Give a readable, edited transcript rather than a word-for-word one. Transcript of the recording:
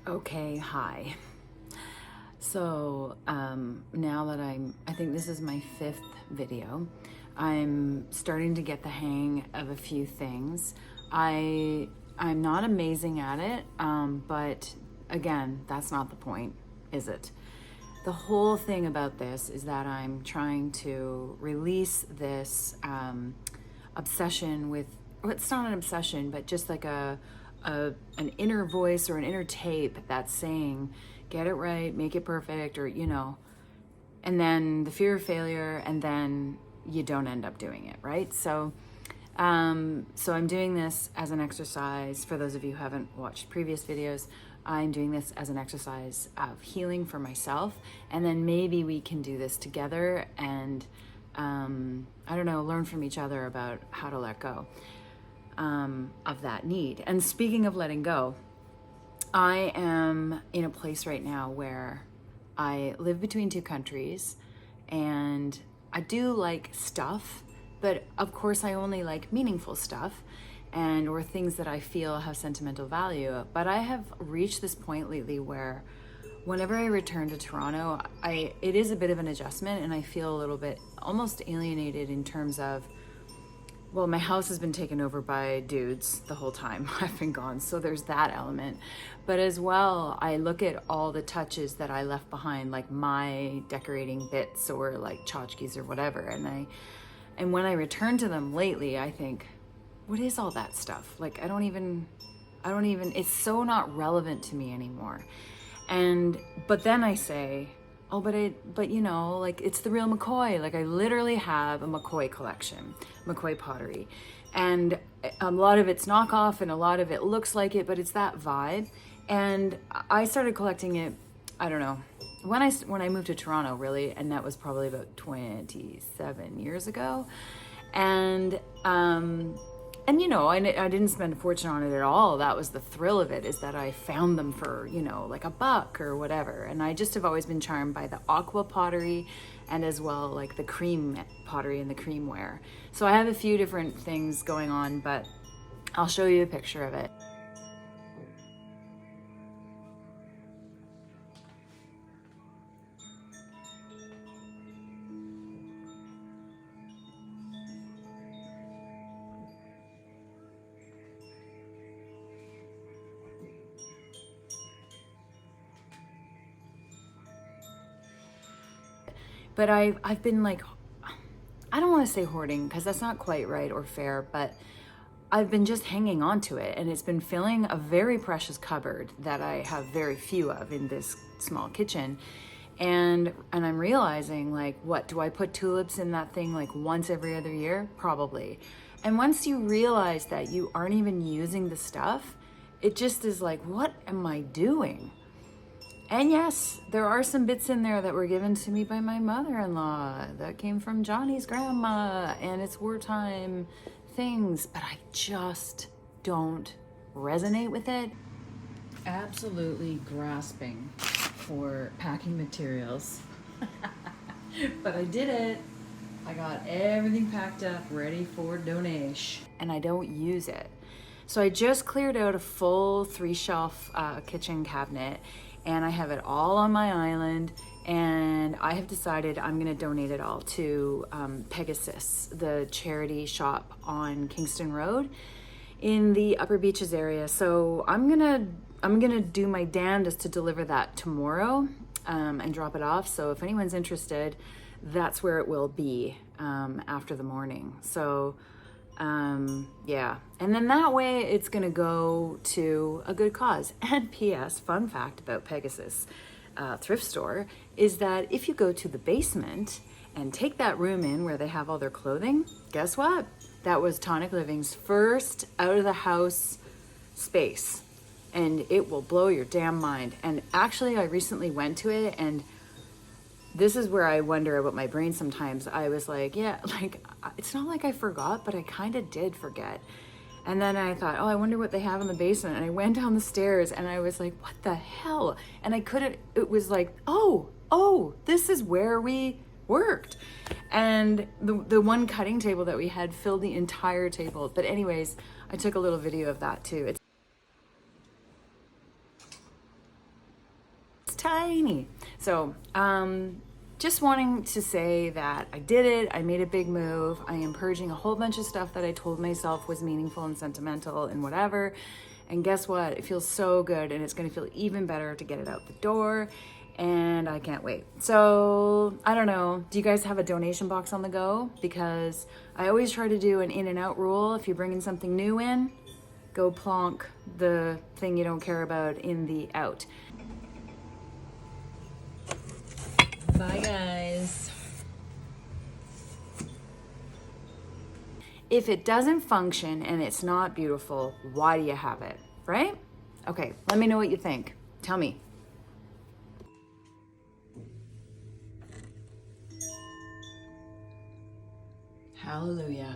Okay, hi. So now that I think this is my fifth video, I'm starting to get the hang of a few things. I'm not amazing at it, but again, that's not the point, is it? The whole thing about this is that I'm trying to release this obsession with, well, it's not an obsession, but just like an inner voice or an inner tape that's saying, get it right, make it perfect, or, and then the fear of failure, and then you don't end up doing it, right? So I'm doing this as an exercise. For those of you who haven't watched previous videos, I'm doing this as an exercise of healing for myself, and then maybe we can do this together and I don't know, learn from each other about how to let go of that need. And speaking of letting go, I am in a place right now where I live between two countries, and I do like stuff, but of course I only like meaningful stuff and or things that I feel have sentimental value. But I have reached this point lately where whenever I return to Toronto, it is a bit of an adjustment, and I feel a little bit almost alienated in terms of, well, my house has been taken over by dudes the whole time I've been gone, so there's that element. But as well, I look at all the touches that I left behind, like my decorating bits or like tchotchkes or whatever, and when I return to them lately, I think, what is all that stuff? Like I don't even, it's so not relevant to me anymore. But then I say, oh, but like it's the real McCoy. Like I literally have a McCoy collection, McCoy pottery. And a lot of it's knockoff and a lot of it looks like it, but it's that vibe. And I started collecting it, I don't know, when I moved to Toronto, really, and that was probably about 27 years ago. And I didn't spend a fortune on it at all. That was the thrill of it, is that I found them for, like $1 or whatever. And I just have always been charmed by the aqua pottery and as well like the cream pottery and the creamware. So I have a few different things going on, but I'll show you a picture of it. But I've been like, I don't want to say hoarding because that's not quite right or fair, but I've been just hanging on to it, and it's been filling a very precious cupboard that I have very few of in this small kitchen. And I'm realizing, like, what, do I put tulips in that thing like once every other year? Probably. And once you realize that you aren't even using the stuff, it just is like, what am I doing? And yes, there are some bits in there that were given to me by my mother-in-law that came from Johnny's grandma, and it's wartime things, but I just don't resonate with it. Absolutely grasping for packing materials. But I did it. I got everything packed up, ready for donation, and I don't use it. So I just cleared out a full 3-shelf kitchen cabinet, and I have it all on my island, and I have decided I'm gonna donate it all to Pegasus, the charity shop on Kingston Road in the Upper Beaches area. So I'm gonna do my damnedest to deliver that tomorrow and drop it off. So if anyone's interested, that's where it will be after the morning. So yeah, and then that way it's gonna go to a good cause. And P.S. fun fact about Pegasus thrift store is that if you go to the basement and take that room in where they have all their clothing, guess what? That was Tonic Living's first out of the house space, and it will blow your damn mind. And actually I recently went to it, and this is where I wonder about my brain sometimes. I was like, yeah, like, it's not like I forgot, but I kind of did forget. And then I thought, oh, I wonder what they have in the basement. And I went down the stairs, and I was like, what the hell? And it was like, oh, this is where we worked. And the one cutting table that we had filled the entire table. But anyways, I took a little video of that too. tiny. So, just wanting to say that I did it. I made a big move. I am purging a whole bunch of stuff that I told myself was meaningful and sentimental and whatever. And guess what? It feels so good, and it's going to feel even better to get it out the door. And I can't wait. So I don't know. Do you guys have a donation box on the go? Because I always try to do an in and out rule. If you're bringing something new in, go plonk the thing you don't care about in the out. Bye, guys. If it doesn't function and it's not beautiful, why do you have it, right? Okay, let me know what you think. Tell me. Hallelujah.